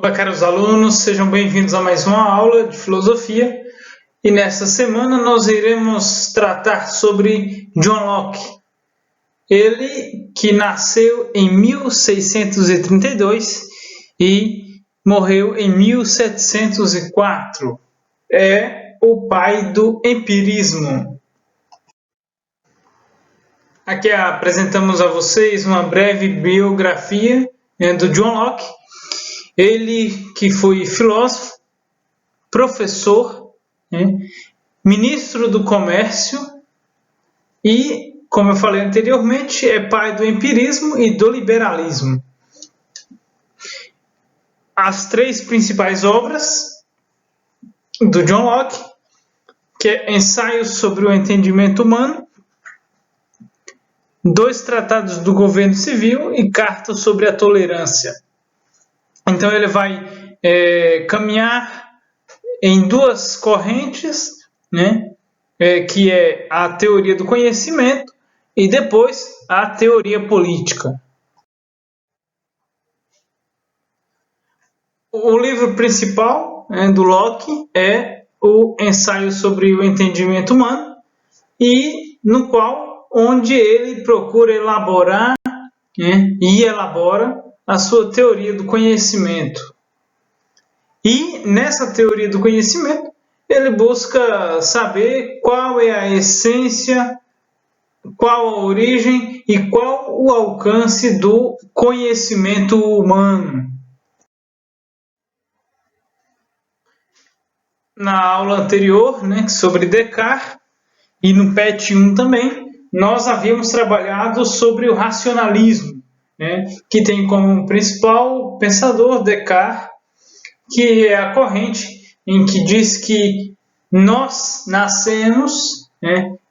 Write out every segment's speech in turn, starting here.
Olá, caros alunos, sejam bem-vindos a mais uma aula de filosofia. E nesta semana nós iremos tratar sobre John Locke. Ele que nasceu em 1632 e morreu em 1704. É o pai do empirismo. Aqui apresentamos a vocês uma breve biografia do John Locke. Ele que foi filósofo, professor, ministro do comércio e, como eu falei anteriormente, é pai do empirismo e do liberalismo. As três principais obras do John Locke, que é Ensaios sobre o Entendimento Humano, 2 tratados do governo civil e Carta sobre a Tolerância. Então ele vai caminhar em 2 correntes, que é a teoria do conhecimento e depois a teoria política. O livro principal do Locke é o Ensaio sobre o Entendimento Humano, e no qual onde ele procura elaborar e elabora a sua teoria do conhecimento. E nessa teoria do conhecimento, ele busca saber qual é a essência, qual a origem e qual o alcance do conhecimento humano. Na aula anterior, sobre Descartes, e no PET 1 também, nós havíamos trabalhado sobre o racionalismo, que tem como principal pensador Descartes, que é a corrente em que diz que nós nascemos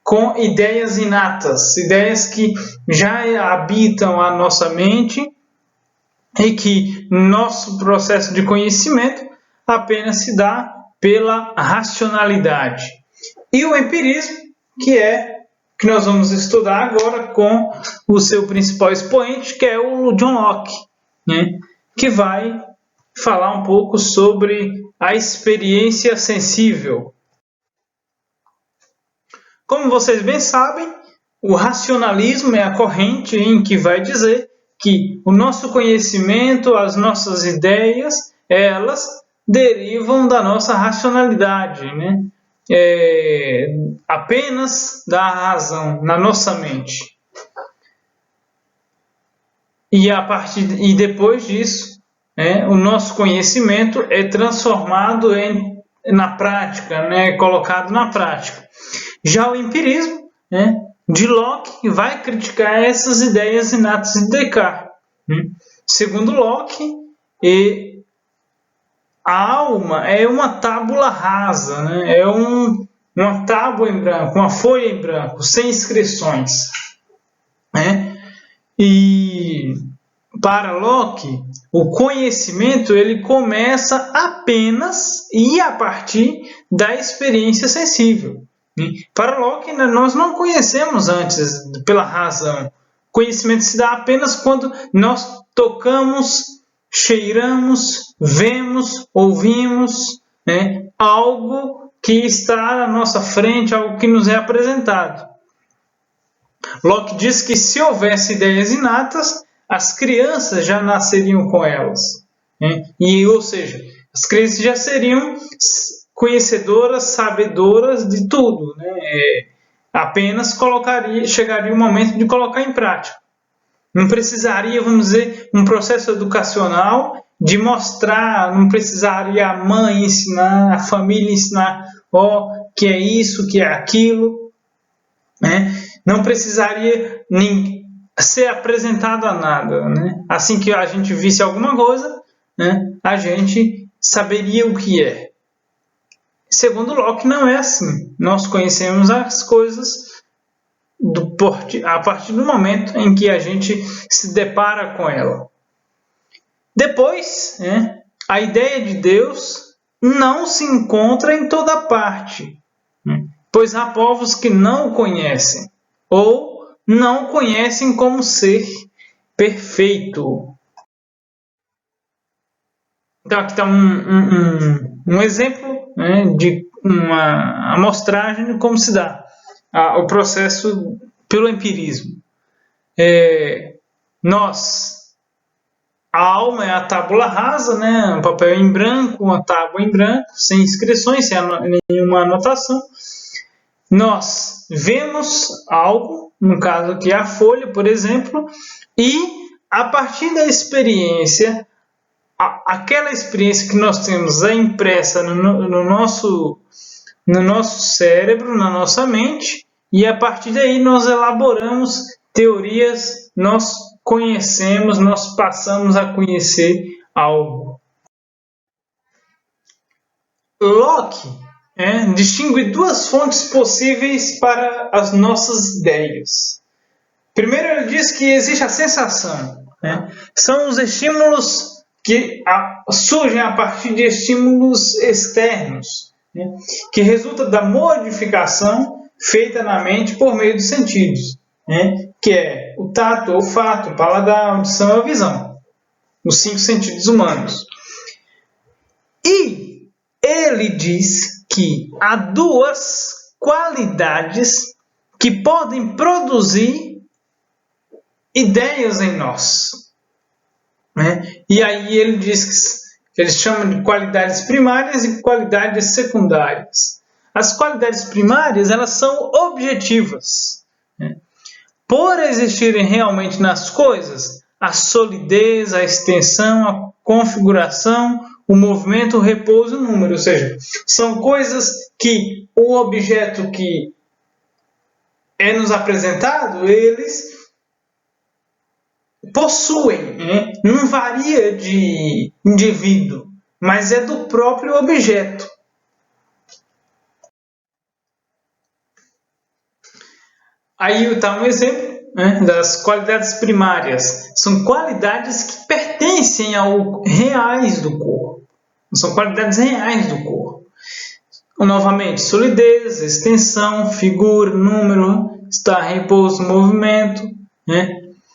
com ideias inatas, ideias que já habitam a nossa mente e que nosso processo de conhecimento apenas se dá pela racionalidade. E o empirismo, que nós vamos estudar agora com o seu principal expoente, que é o John Locke, que vai falar um pouco sobre a experiência sensível. Como vocês bem sabem, o racionalismo é a corrente em que vai dizer que o nosso conhecimento, as nossas ideias, elas derivam da nossa racionalidade, apenas da razão na nossa mente. E depois disso, o nosso conhecimento é transformado na prática, colocado na prática. Já o empirismo de Locke vai criticar essas ideias inatas de Descartes. Segundo Locke, a alma é uma tábula rasa, é uma tábua em branco, uma folha em branco, sem inscrições. E para Locke, o conhecimento ele começa apenas e a partir da experiência sensível. Para Locke, nós não conhecemos antes pela razão. O conhecimento se dá apenas quando nós tocamos, cheiramos, vemos, ouvimos algo que está à nossa frente, algo que nos é apresentado. Locke diz que se houvesse ideias inatas, as crianças já nasceriam com elas. Ou seja, as crianças já seriam conhecedoras, sabedoras de tudo. Apenas chegaria o momento de colocar em prática. Não precisaria, vamos dizer, um processo educacional de mostrar, não precisaria a mãe ensinar, a família ensinar, que é isso, que é aquilo. Não precisaria ser apresentado a nada. Assim que a gente visse alguma coisa, a gente saberia o que é. Segundo Locke, não é assim. Nós conhecemos as coisas a partir do momento em que a gente se depara com ela. Depois, a ideia de Deus não se encontra em toda parte, pois há povos que não o conhecem, ou não o conhecem como ser perfeito. Então, aqui está um exemplo, né, de uma amostragem de como se dá o processo pelo empirismo. A alma é a tábula rasa, né, um papel em branco, uma tábua em branco, sem inscrições, sem nenhuma anotação. Nós vemos algo, no caso aqui a folha, por exemplo, e a partir da experiência, aquela experiência que nós temos é impressa no nosso cérebro, na nossa mente, e a partir daí nós elaboramos teorias, nós conhecemos, nós passamos a conhecer algo. Locke distingue duas fontes possíveis para as nossas ideias. Primeiro, ele diz que existe a sensação. São os estímulos que surgem a partir de estímulos externos, que resulta da modificação feita na mente por meio dos sentidos, que é o tato, o olfato, o paladar, a audição e a visão, os 5 sentidos humanos. E ele diz que há duas qualidades que podem produzir ideias em nós. E aí ele diz que eles chamam de qualidades primárias e qualidades secundárias. As qualidades primárias, elas são objetivas. Por existirem realmente nas coisas a solidez, a extensão, a configuração, o movimento, o repouso e o número. Ou seja, são coisas que o objeto que é nos apresentado, eles possuem, não varia de indivíduo, mas é do próprio objeto. Aí está um exemplo das qualidades primárias. São qualidades que pertencem ao reais do corpo. São qualidades reais do corpo. Novamente, solidez, extensão, figura, número, estar, repouso, movimento.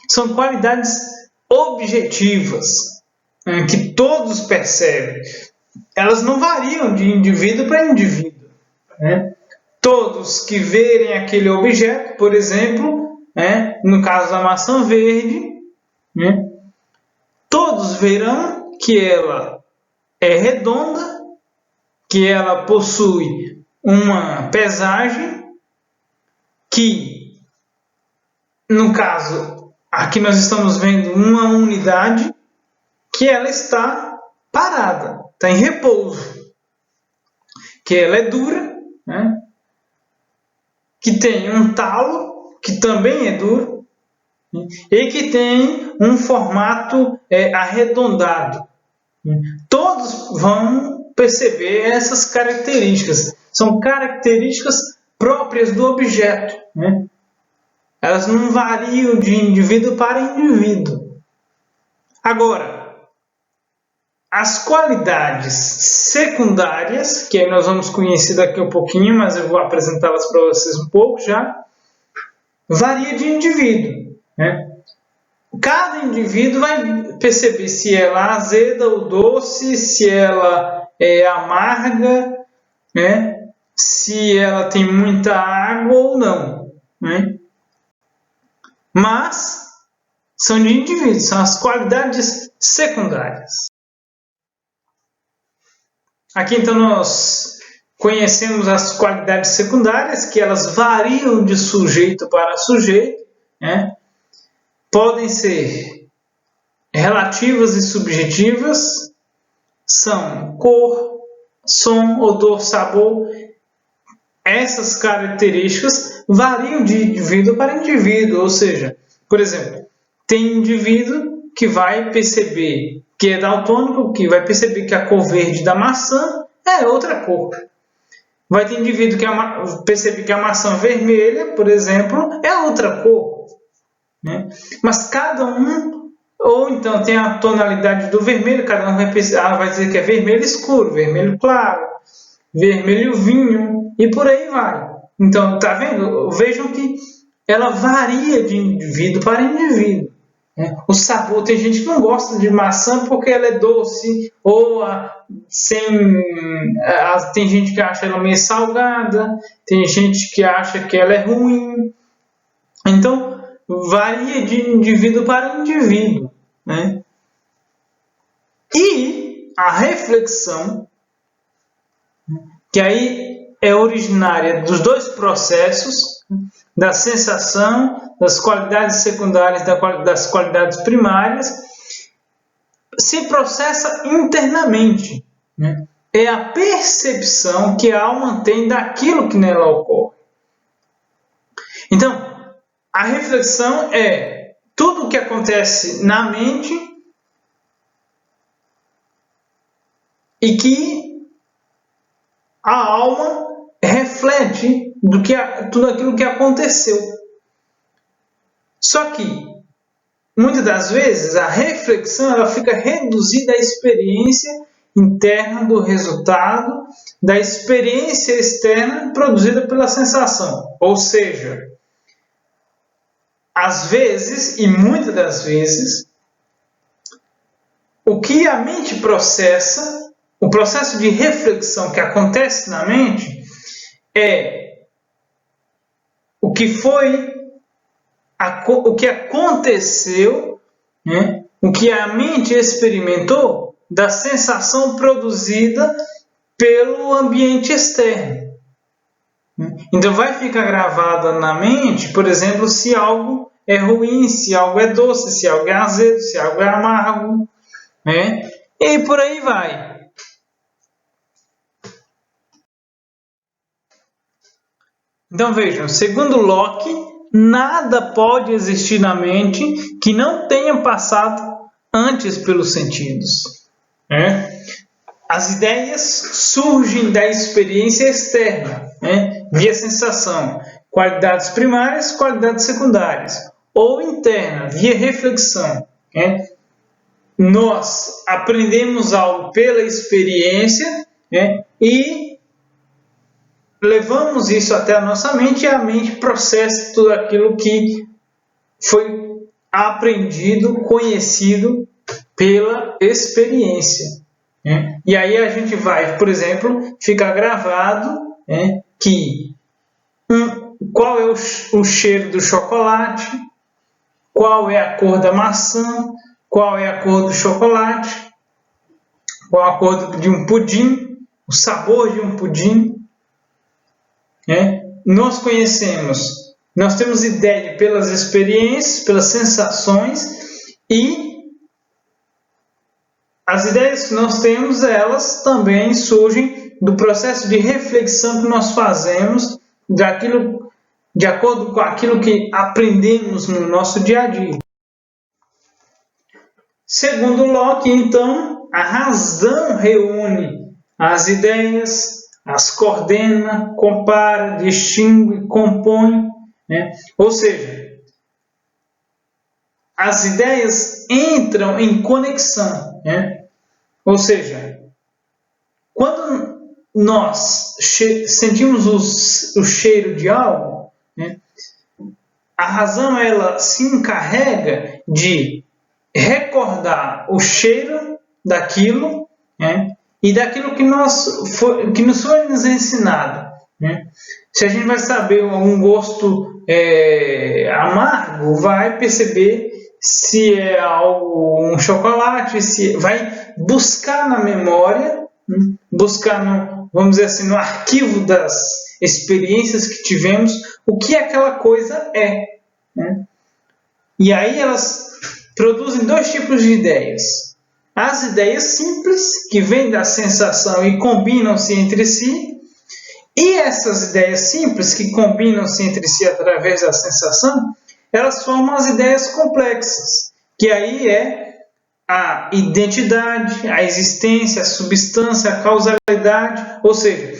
São qualidades objetivas, que todos percebem. Elas não variam de indivíduo para indivíduo. Todos que verem aquele objeto, por exemplo, no caso da maçã verde, todos verão que ela é redonda, que ela possui uma pesagem, que, no caso, aqui nós estamos vendo uma unidade, que ela está parada, está em repouso, que ela é dura, que tem um talo, que também é duro, e que tem um formato arredondado. Todos vão perceber essas características. São características próprias do objeto. Elas não variam de indivíduo para indivíduo. Agora, as qualidades secundárias, que aí nós vamos conhecer daqui a pouquinho, mas eu vou apresentá-las para vocês um pouco já, varia de indivíduo. Cada indivíduo vai perceber se ela é azeda ou doce, se ela é amarga, se ela tem muita água ou não. Mas são de indivíduos, são as qualidades secundárias. Aqui então nós conhecemos as qualidades secundárias, que elas variam de sujeito para sujeito, podem ser relativas e subjetivas, são cor, som, odor, sabor. Essas características variam de indivíduo para indivíduo, ou seja, por exemplo, tem indivíduo que vai perceber que é daltônico, que vai perceber que a cor verde da maçã é outra cor. Vai ter indivíduo que perceber que a maçã vermelha, por exemplo, é outra cor. Mas cada um, ou então tem a tonalidade do vermelho, cada um vai dizer que é vermelho escuro, vermelho claro, vermelho vinho, e por aí vai. Então, tá vendo? Vejam que ela varia de indivíduo para indivíduo. O sabor, tem gente que não gosta de maçã porque ela é doce, ou tem gente que acha ela meio salgada, tem gente que acha que ela é ruim. Então, varia de indivíduo para indivíduo, né? E a reflexão, que aí é originária dos dois processos, da sensação, das qualidades secundárias, das qualidades primárias, se processa internamente, né? É a percepção que a alma tem daquilo que nela ocorre. Então, a reflexão é tudo o que acontece na mente e que a alma reflete tudo aquilo que aconteceu. Só que, muitas das vezes, a reflexão ela fica reduzida à experiência interna do resultado da experiência externa produzida pela sensação. Ou seja, às vezes, e muitas das vezes, o que a mente processa, o processo de reflexão que acontece na mente, é o que foi, o que aconteceu, né? O que a mente experimentou da sensação produzida pelo ambiente externo. Então vai ficar gravada na mente, por exemplo, se algo é ruim, se algo é doce, se algo é azedo, se algo é amargo, né? E por aí vai. Então vejam, segundo Locke, nada pode existir na mente que não tenha passado antes pelos sentidos, né? As ideias surgem da experiência externa, né? Via sensação, qualidades primárias, qualidades secundárias, ou interna, via reflexão, né? Nós aprendemos algo pela experiência, né? E levamos isso até a nossa mente e a mente processa tudo aquilo que foi aprendido, conhecido pela experiência. E aí a gente vai, por exemplo, ficar gravado que qual é o cheiro do chocolate, qual é a cor da maçã, qual é a cor do chocolate, qual a cor de um pudim, o sabor de um pudim. Nós conhecemos, nós temos ideia pelas experiências, pelas sensações, e as ideias que nós temos, elas também surgem do processo de reflexão que nós fazemos daquilo, de acordo com aquilo que aprendemos no nosso dia a dia. Segundo Locke, então, a razão reúne as ideias, as coordena, compara, distingue, compõe, né? Ou seja, as ideias entram em conexão, né? Ou seja, quando nós sentimos o cheiro de algo, né, a razão ela se encarrega de recordar o cheiro daquilo, né, e daquilo que nos foi nos ensinado. Né? Se a gente vai saber um gosto amargo, vai perceber se é um chocolate, se vai buscar na memória, buscar vamos dizer assim, no arquivo das experiências que tivemos, o que aquela coisa é. Né? E aí elas produzem dois tipos de ideias. As ideias simples, que vêm da sensação e combinam-se entre si, e essas ideias simples, que combinam-se entre si através da sensação, elas formam as ideias complexas, que aí é a identidade, a existência, a substância, a causalidade, ou seja,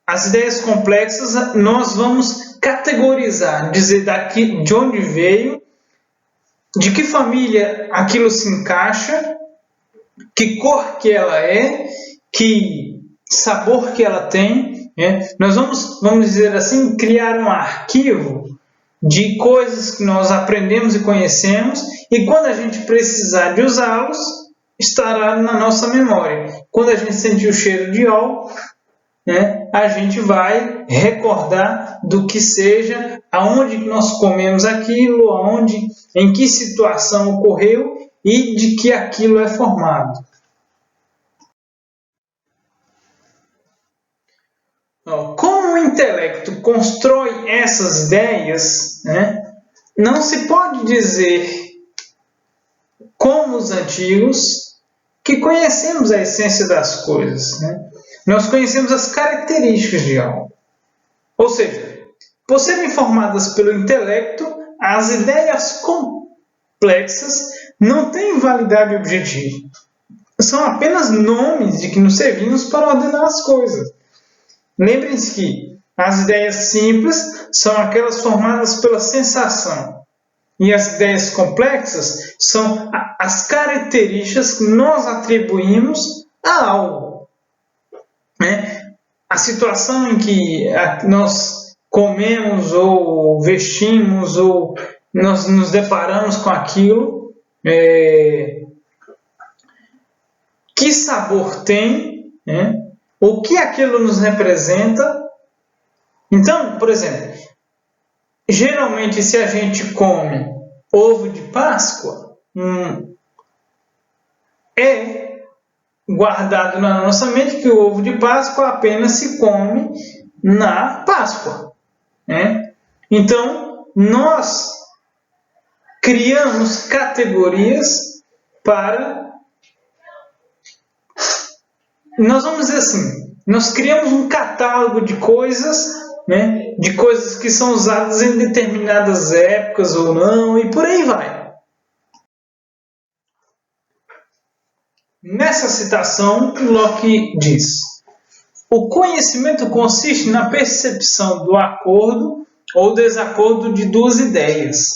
as ideias complexas nós vamos categorizar, dizer daqui de onde veio, de que família aquilo se encaixa, que cor que ela é, que sabor que ela tem. Nós vamos dizer assim, criar um arquivo de coisas que nós aprendemos e conhecemos e quando a gente precisar de usá-los, estará na nossa memória. Quando a gente sentir o cheiro de álcool, né, a gente vai recordar do que seja, aonde nós comemos aquilo, aonde, em que situação ocorreu e de que aquilo é formado. Como o intelecto constrói essas ideias, né, não se pode dizer, como os antigos, que conhecemos a essência das coisas, né? Nós conhecemos as características de algo. Ou seja, por serem formadas pelo intelecto, as ideias complexas não têm validade objetiva. São apenas nomes de que nos servimos para ordenar as coisas. Lembrem-se que as ideias simples são aquelas formadas pela sensação. E as ideias complexas são as características que nós atribuímos a algo. Né? A situação em que nós comemos ou vestimos ou nós nos deparamos com aquilo, que sabor tem, né? O que aquilo nos representa. Então, por exemplo, geralmente se a gente come ovo de Páscoa, é guardado na nossa mente que o ovo de Páscoa apenas se come na Páscoa, né? Então, nós criamos categorias para... Nós vamos dizer assim, nós criamos um catálogo de coisas, né? De coisas que são usadas em determinadas épocas ou não, e por aí vai. Nessa citação, Locke diz: o conhecimento consiste na percepção do acordo ou desacordo de duas ideias.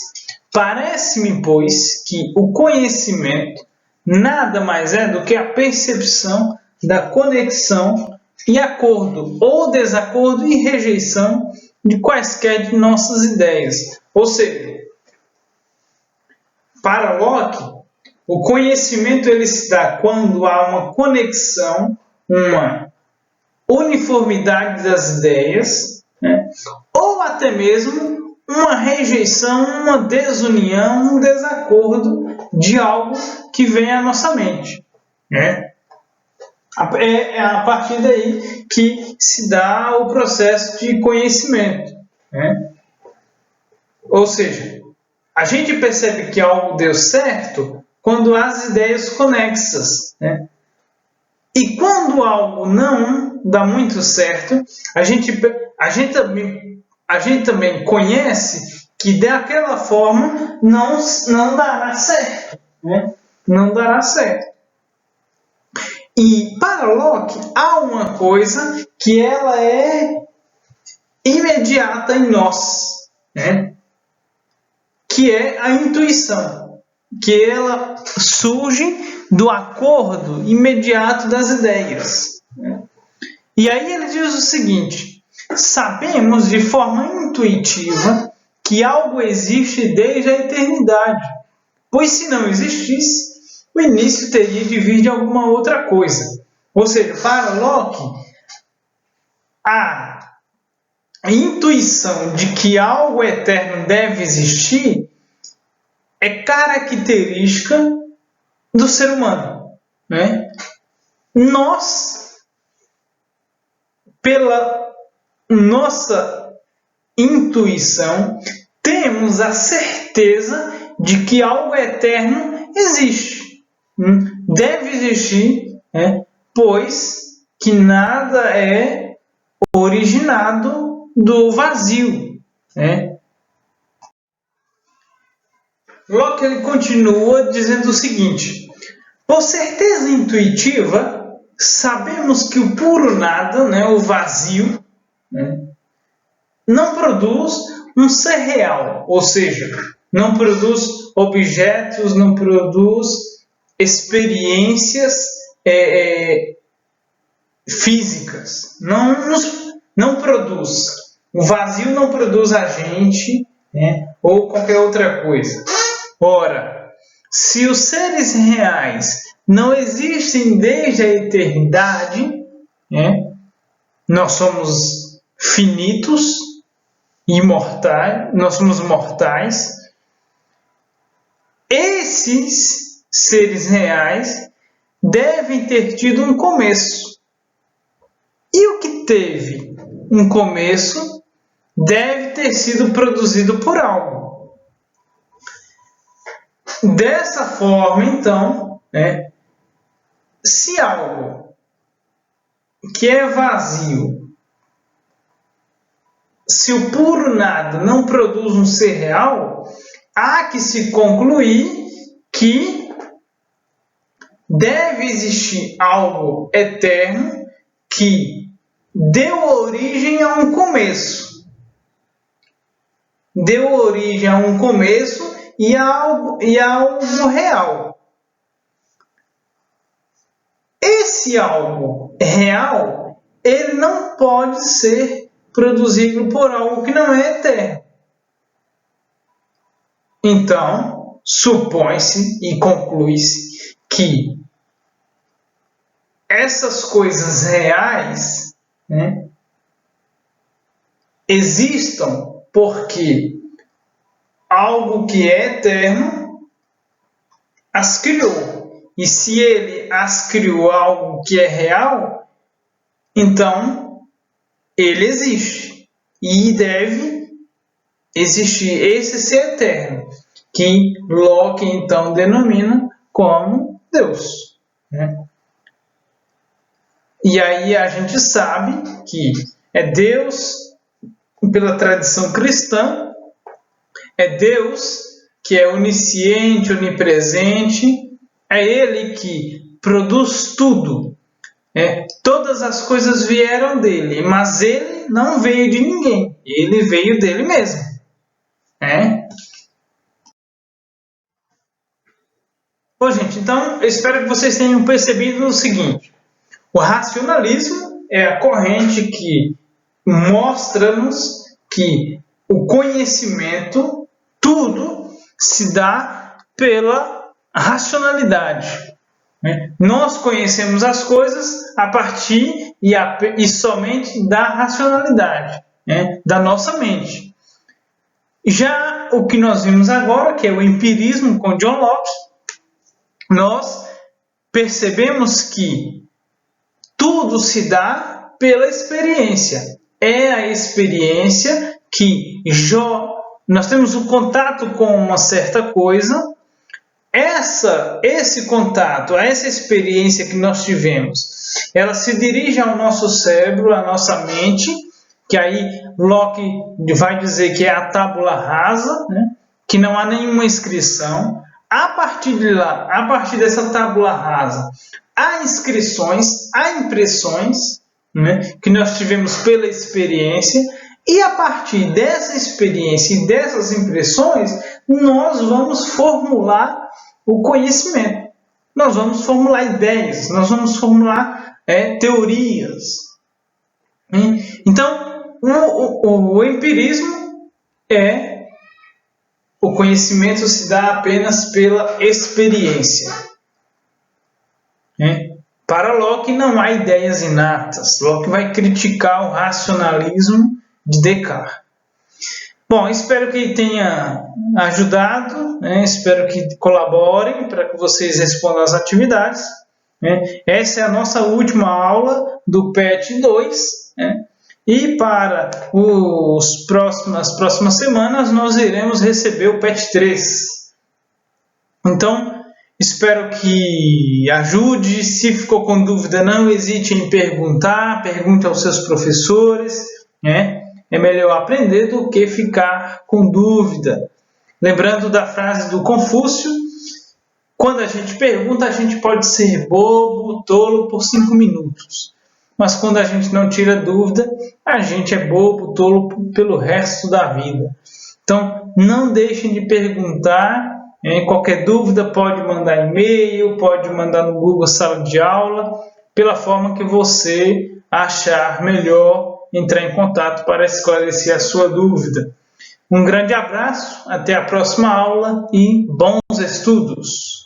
Parece-me, pois, que o conhecimento nada mais é do que a percepção da conexão e acordo ou desacordo e rejeição de quaisquer de nossas ideias. Ou seja, para Locke, o conhecimento ele se dá quando há uma conexão, uma uniformidade das ideias, né? Ou até mesmo uma rejeição, uma desunião, um desacordo de algo que vem à nossa mente, né? É a partir daí que se dá o processo de conhecimento, né? Ou seja, a gente percebe que algo deu certo quando há as ideias conexas, né? E quando algo não dá muito certo, a gente também conhece que daquela forma não dará certo, né? Não dará certo. E para Locke há uma coisa que ela é imediata em nós, né? Que é a intuição, que ela surge do acordo imediato das ideias. E aí ele diz o seguinte: sabemos de forma intuitiva que algo existe desde a eternidade, pois se não existisse, o início teria de vir de alguma outra coisa. Ou seja, para Locke, a intuição de que algo eterno deve existir é característica do ser humano, né? Nós, pela nossa intuição, temos a certeza de que algo eterno existe. Deve existir, né? Pois que nada é originado do vazio, né? Locke ele continua dizendo o seguinte: por certeza intuitiva, sabemos que o puro nada, né, o vazio, né, não produz um ser real, ou seja, não produz objetos, não produz experiências físicas, não produz. O vazio não produz a gente, né, ou qualquer outra coisa. Ora, se os seres reais não existem desde a eternidade, né? Nós somos finitos, imortais, nós somos mortais. Esses seres reais devem ter tido um começo. E o que teve um começo deve ter sido produzido por algo. Dessa forma, então, né, se algo que é vazio, se o puro nada não produz um ser real, há que se concluir que deve existir algo eterno que deu origem a um começo. Deu origem a um começo e a algo real. Esse algo real, ele não pode ser produzido por algo que não é eterno. Então, supõe-se e conclui-se que essas coisas reais, né, existam porque algo que é eterno as criou. E se ele as criou algo que é real, então ele existe. E deve existir esse ser eterno, que Locke então denomina como Deus, né? E aí a gente sabe que é Deus, pela tradição cristã, é Deus que é onisciente, onipresente, é Ele que produz tudo. Todas as coisas vieram dele, mas Ele não veio de ninguém, Ele veio dele mesmo. Bom, gente, então eu espero que vocês tenham percebido o seguinte: o racionalismo é a corrente que mostra-nos que o conhecimento, tudo, se dá pela racionalidade. Nós conhecemos as coisas a partir e somente da racionalidade, da nossa mente. Já o que nós vimos agora, que é o empirismo com John Locke, nós percebemos que tudo se dá pela experiência. É a experiência que nós temos um contato com uma certa coisa. Esse contato, essa experiência que nós tivemos, ela se dirige ao nosso cérebro, à nossa mente, que aí Locke vai dizer que é a tábula rasa, né? Que não há nenhuma inscrição. A partir de lá, a partir dessa tábula rasa, há inscrições, há impressões, né, que nós tivemos pela experiência, e a partir dessa experiência e dessas impressões, nós vamos formular o conhecimento. Nós vamos formular ideias, nós vamos formular teorias. Então, o empirismo o conhecimento se dá apenas pela experiência. Para Locke não há ideias inatas. Locke vai criticar o racionalismo de Descartes. Bom, espero que tenha ajudado, espero que colaborem para que vocês respondam às atividades. Essa é a nossa última aula do PET 2. E para as próximas semanas nós iremos receber o PET 3. Então, espero que ajude. Se ficou com dúvida, não hesite em perguntar. Pergunte aos seus professores. É melhor aprender do que ficar com dúvida. Lembrando da frase do Confúcio: quando a gente pergunta, a gente pode ser bobo, tolo por 5 minutos. Mas quando a gente não tira dúvida, a gente é bobo, tolo pelo resto da vida. Então, não deixem de perguntar. Qualquer dúvida pode mandar e-mail, pode mandar no Google Sala de Aula, pela forma que você achar melhor entrar em contato para esclarecer a sua dúvida. Um grande abraço, até a próxima aula e bons estudos!